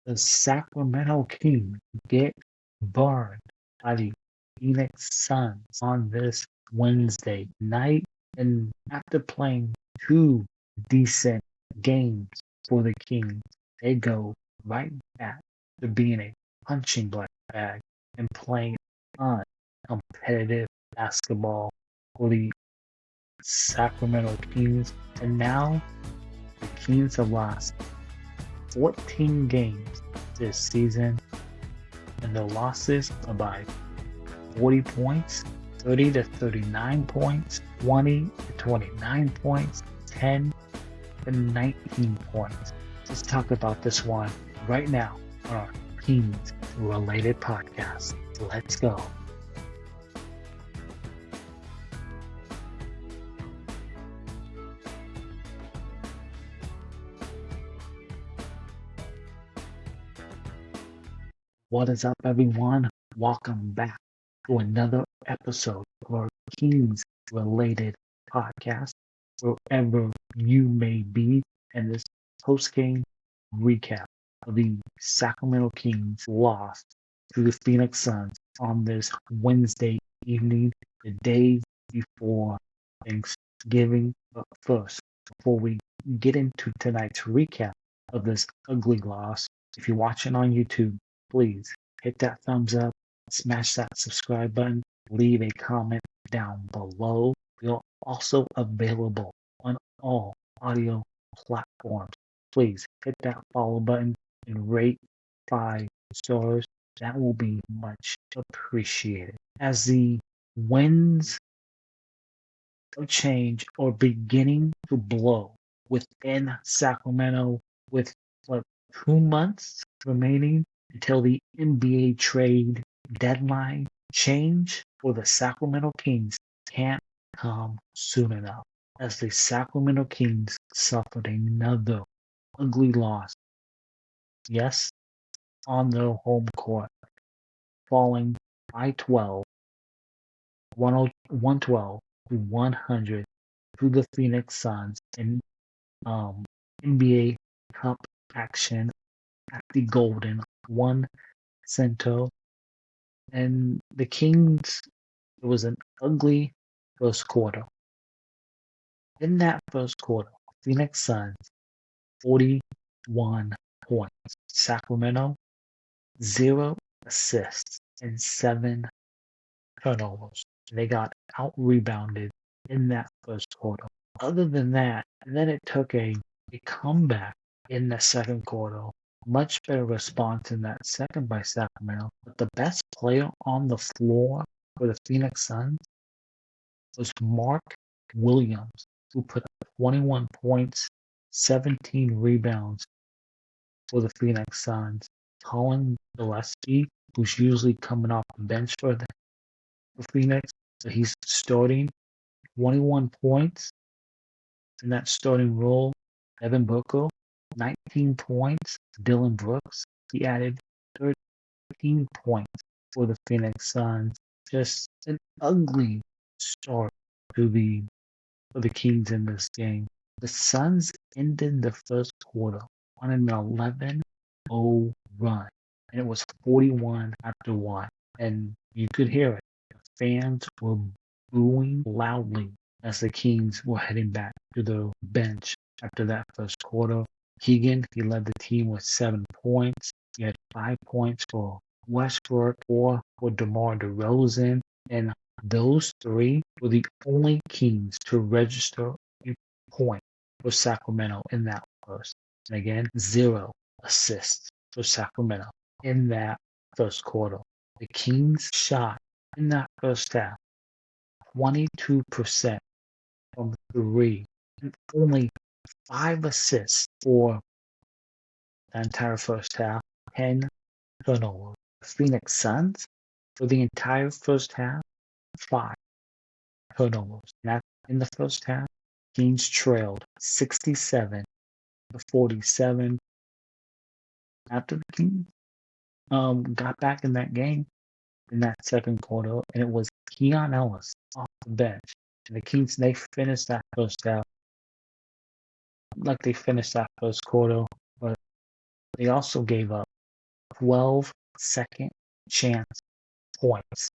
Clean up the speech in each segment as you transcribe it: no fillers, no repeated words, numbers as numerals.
the Sacramento Kings get burned by the Phoenix Suns on this Wednesday night. And after playing two decent games for the Kings, they go right back to being a punching bag and playing uncompetitive basketball for the Sacramento Kings. And now the Kings have lost 14 games this season, and the losses are by 40 points, 30 to 39 points, 20 to 29 points, 10 to 19 points. Let's talk about this one right now on our Kings related podcast. Let's go. What is up, everyone? Welcome back to another episode of our Kings related podcast, wherever you may be, and this post-game recap of the Sacramento Kings loss to the Phoenix Suns on this Wednesday evening, the day before Thanksgiving. But first, before we get into tonight's recap of this ugly loss, if you're watching on YouTube, please hit that thumbs up, smash that subscribe button, leave a comment down below. We are also available on all audio platforms. Please hit that follow button and rate 5 stars. That will be much appreciated. As the winds of change are beginning to blow within Sacramento, with 2 months remaining until the NBA trade deadline, change for the Sacramento Kings can't come soon enough, as the Sacramento Kings suffered another ugly loss. Yes, on their home court, falling by 112 to 100 to the Phoenix Suns in NBA Cup action at the Golden One Center. And the Kings, it was an ugly first quarter. In that first quarter, Phoenix Suns, 41 points. Sacramento, 0 assists and 7 turnovers. They got out-rebounded in that first quarter. Other than that, and then it took a comeback in the second quarter. Much better response in that second by Sacramento. But the best player on the floor for the Phoenix Suns was Mark Williams, who put up 21 points, 17 rebounds for the Phoenix Suns. Colin Gillespie, who's usually coming off the bench for Phoenix, so he's starting 21 points in that starting role. Devin Booker, 19 points. Dylan Brooks, he added 13 points for the Phoenix Suns. Just an ugly start for the Kings in this game. The Suns ended the first quarter on an 11-0 run, and it was 41 after 1. And you could hear it. The fans were booing loudly as the Kings were heading back to the bench after that first quarter. Keegan, he led the team with 7 points. He had 5 points for Westbrook, 4 for DeMar DeRozan, and those 3 were the only Kings to register a point for Sacramento in that first. And again, 0 assists for Sacramento in that first quarter. The Kings shot in that first half 22% from 3 and only 5 assists for the entire first half, 10 turnovers. The Phoenix Suns, for the entire first half, 5 turnovers. Now, in the first half, Kings trailed 67 to 47. After the Kings got back in that game in that second quarter, and it was Keon Ellis off the bench. And the Kings, they finished that first half like they finished that first quarter, but they also gave up 12 second chance points.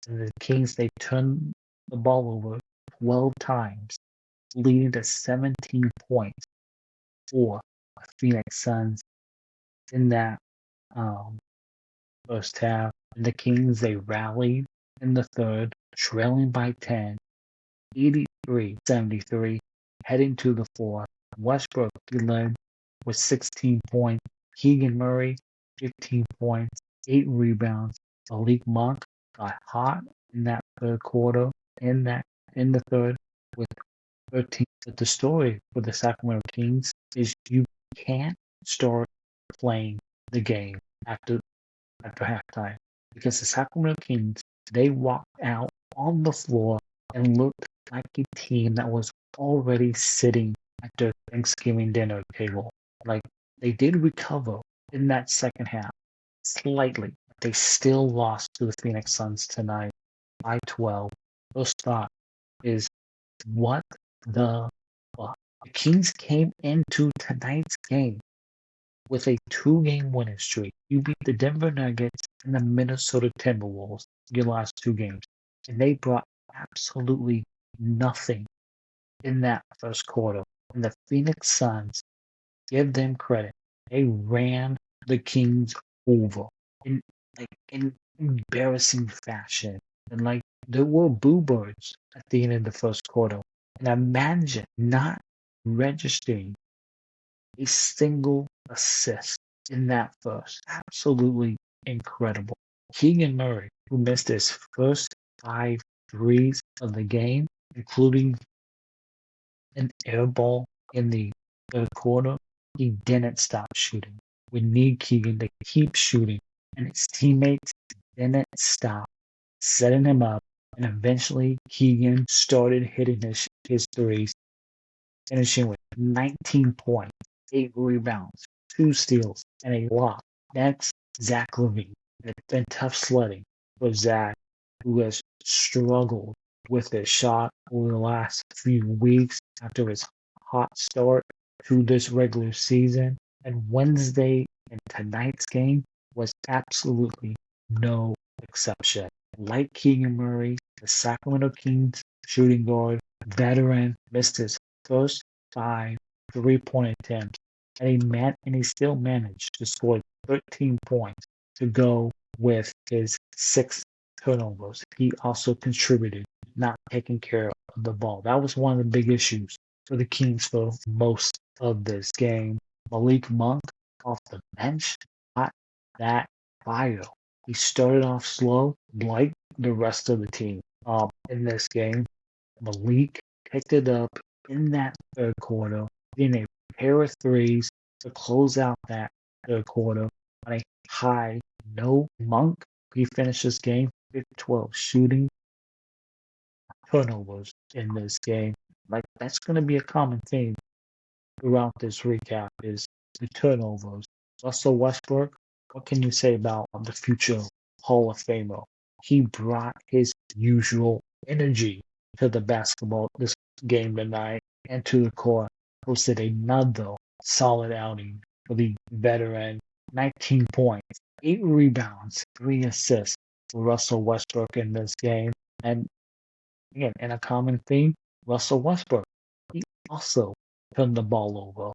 And the Kings, they turned the ball over 12 times, leading to 17 points for the Phoenix Suns in that first half. And the Kings, they rallied in the third, trailing by 10, 83-73, heading to the fourth. Westbrook, he led with 16 points. Keegan Murray, 15 points, 8 rebounds. Malik Monk got hot in that third quarter, in the third, with 13. But the story for the Sacramento Kings is you can't start playing the game after halftime, because the Sacramento Kings, they walked out on the floor and looked like a team that was already sitting at their Thanksgiving dinner table. Like, they did recover in that second half slightly, but they still lost to the Phoenix Suns tonight by 12. First thought is, what the fuck? The Kings came into tonight's game with a 2-game winning streak. You beat the Denver Nuggets and the Minnesota Timberwolves your last 2 games, and they brought absolutely nothing in that first quarter. And the Phoenix Suns, give them credit, they ran the Kings over in embarrassing fashion. And there were boo birds at the end of the first quarter. And imagine not registering a single assist in that first. Absolutely incredible. Keegan Murray, who missed his first 5 threes of the game, including an air ball in the third quarter, he didn't stop shooting. We need Keegan to keep shooting, and his teammates didn't stop setting him up, and eventually Keegan started hitting his threes, finishing with 19 points, 8 rebounds, 2 steals, and a block. Next, Zach LaVine. It's been tough sledding for Zach, who has struggled with his shot over the last few weeks after his hot start to this regular season. And Wednesday and tonight's game was absolutely no exception. Like Keegan Murray, the Sacramento Kings shooting guard, veteran, missed his first 5 3-point attempts, and he still managed to score 13 points to go with his 6 turnovers. He also contributed not taking care of the ball. That was one of the big issues for the Kings for most of this game. Malik Monk off the bench got that fire. He started off slow, like the rest of the team in this game. Malik picked it up in that third quarter, getting a pair of threes to close out that third quarter on a high note. Monk, he finished this game with 12 shooting, turnovers in this game. Like, that's going to be a common theme throughout this recap, is the turnovers. Russell Westbrook, what can you say about the future Hall of Famer? He brought his usual energy to the basketball this game tonight and to the court. Posted another solid outing for the veteran. 19 points, 8 rebounds, 3 assists for Russell Westbrook in this game. And again, in a common theme, Russell Westbrook, he also turned the ball over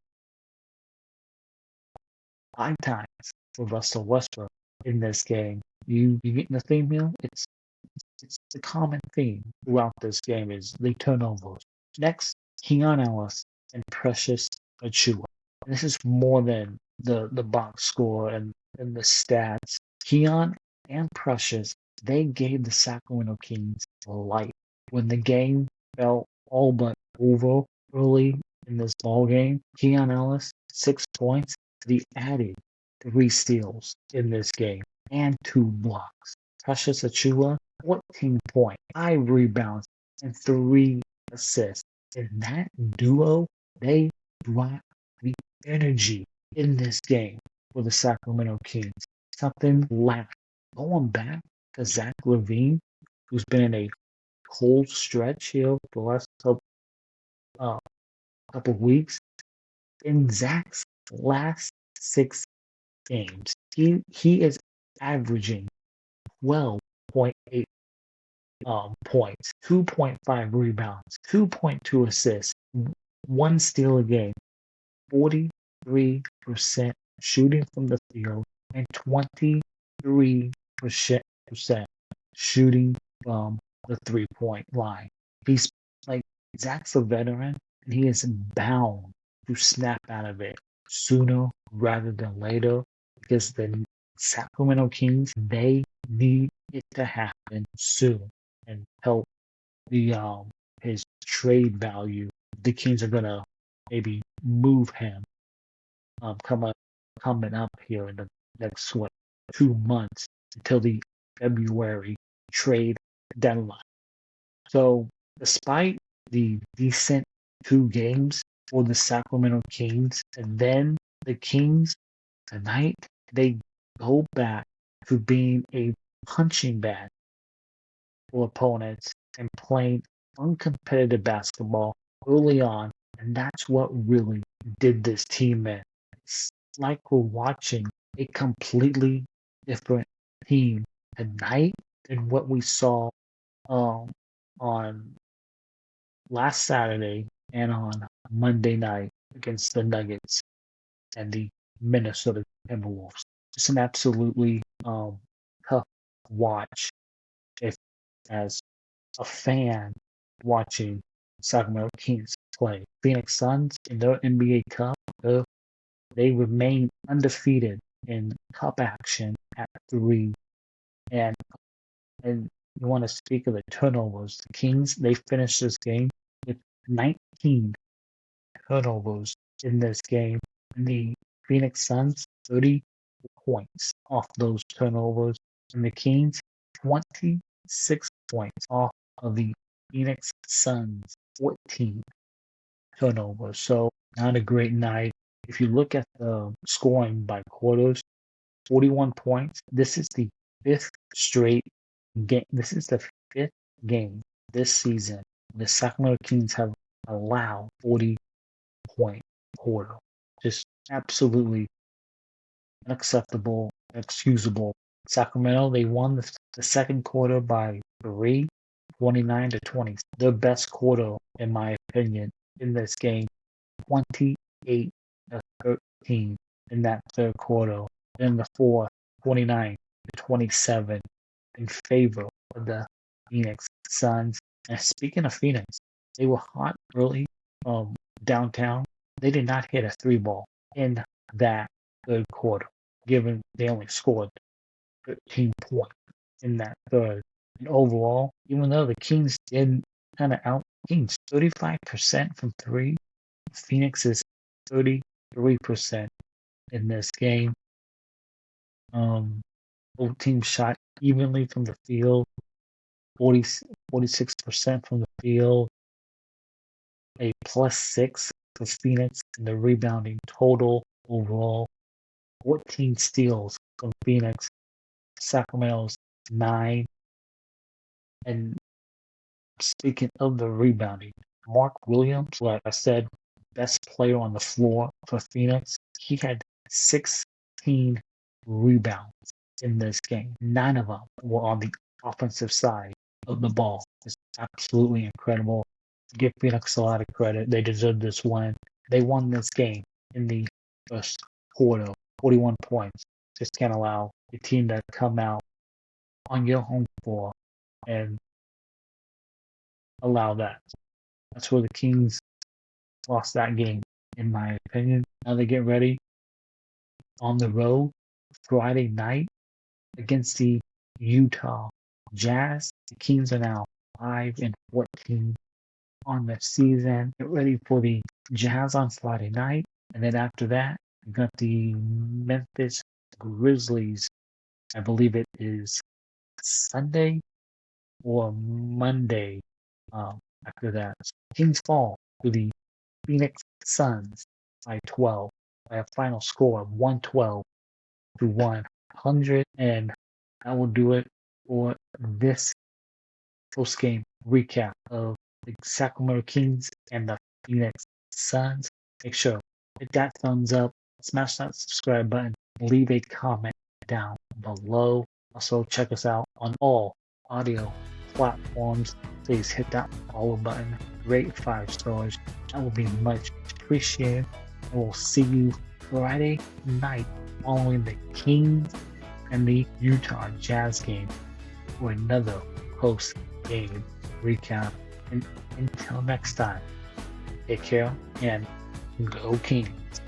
5 times for Russell Westbrook in this game. You getting the theme here? It's the common theme throughout this game is the turnovers. Next, Keon Ellis and Precious Achua. This is more than the box score and the stats. Keon and Precious, they gave the Sacramento Kings life. When the game felt all but over early in this ball game, Keon Ellis, 6 points. He added 3 steals in this game and 2 blocks. Precious Achua, 14 points, 5 rebounds, and 3 assists. And that duo, they brought the energy in this game for the Sacramento Kings. Something left. Going back to Zach LaVine, who's been in a cold stretch here for the last couple weeks. In Zach's last 6 games, he is averaging 12.8 points, 2.5 rebounds, 2.2 assists, one steal a game, 43% shooting from the field, and 23% shooting from the 3-point line. He's like Zach's a veteran, and he is bound to snap out of it sooner rather than later because the Sacramento Kings, they need it to happen soon and help the his trade value. The Kings are gonna maybe move him coming up here in the next 2 months until the February trade deadline. So despite the decent 2 games for the Sacramento Kings, and then the Kings tonight, they go back to being a punching bag for opponents and playing uncompetitive basketball early on, and that's what really did this team in. It's like we're watching a completely different team tonight than what we saw on last Saturday and on Monday night against the Nuggets and the Minnesota Timberwolves. It's an absolutely tough watch if as a fan watching Sacramento Kings play. Phoenix Suns in their NBA Cup, they remain undefeated in cup action at 3. And you want to speak of the turnovers. The Kings, they finished this game with 19 turnovers in this game. And the Phoenix Suns, 30 points off those turnovers. And the Kings, 26 points off of the Phoenix Suns, 14 turnovers. So not a great night. If you look at the scoring by quarters, 41 points. This is the fifth straight game. This is the fifth game this season. The Sacramento Kings have allowed 40-point quarter. Just absolutely unacceptable, inexcusable. Sacramento, they won the second quarter by 3, 29-20. Their best quarter, in my opinion, in this game, 28-13 in that third quarter. In the fourth, 29-27 in favor of the Phoenix Suns. And speaking of Phoenix, they were hot early downtown. They did not hit a 3-ball in that third quarter, given they only scored 13 points in that third. And overall, even though the Kings did kind of out Kings 35% from 3, Phoenix is 33% in this game. Both teams shot evenly from the field, 46% from the field, a +6 for Phoenix in the rebounding total overall, 14 steals from Phoenix, Sacramento's 9. And speaking of the rebounding, Mark Williams, like I said, best player on the floor for Phoenix, he had 16 rebounds in this game. 9 of them were on the offensive side of the ball. It's absolutely incredible. Give Phoenix a lot of credit. They deserve this win. They won this game in the first quarter, 41 points. Just can't allow the team to come out on your home floor and allow that. That's where the Kings lost that game, in my opinion. Now they get ready on the road Friday night against the Utah Jazz. The Kings are now 5-14 on the season. Get ready for the Jazz on Friday night. And then after that, we got the Memphis Grizzlies. I believe it is Sunday or Monday after that. Kings fall to the Phoenix Suns by 12 by a final score of 112-100. And I will do it for this post-game recap of the Sacramento Kings and the Phoenix Suns. Make sure hit that thumbs up, smash that subscribe button, leave a comment down below. Also, check us out on all audio platforms. Please hit that follow button, rate 5 stars. That will be much appreciated. And we'll see you Friday night following the Kings and the Utah Jazz game for another post-game recap. And until next time, take care and go Kings.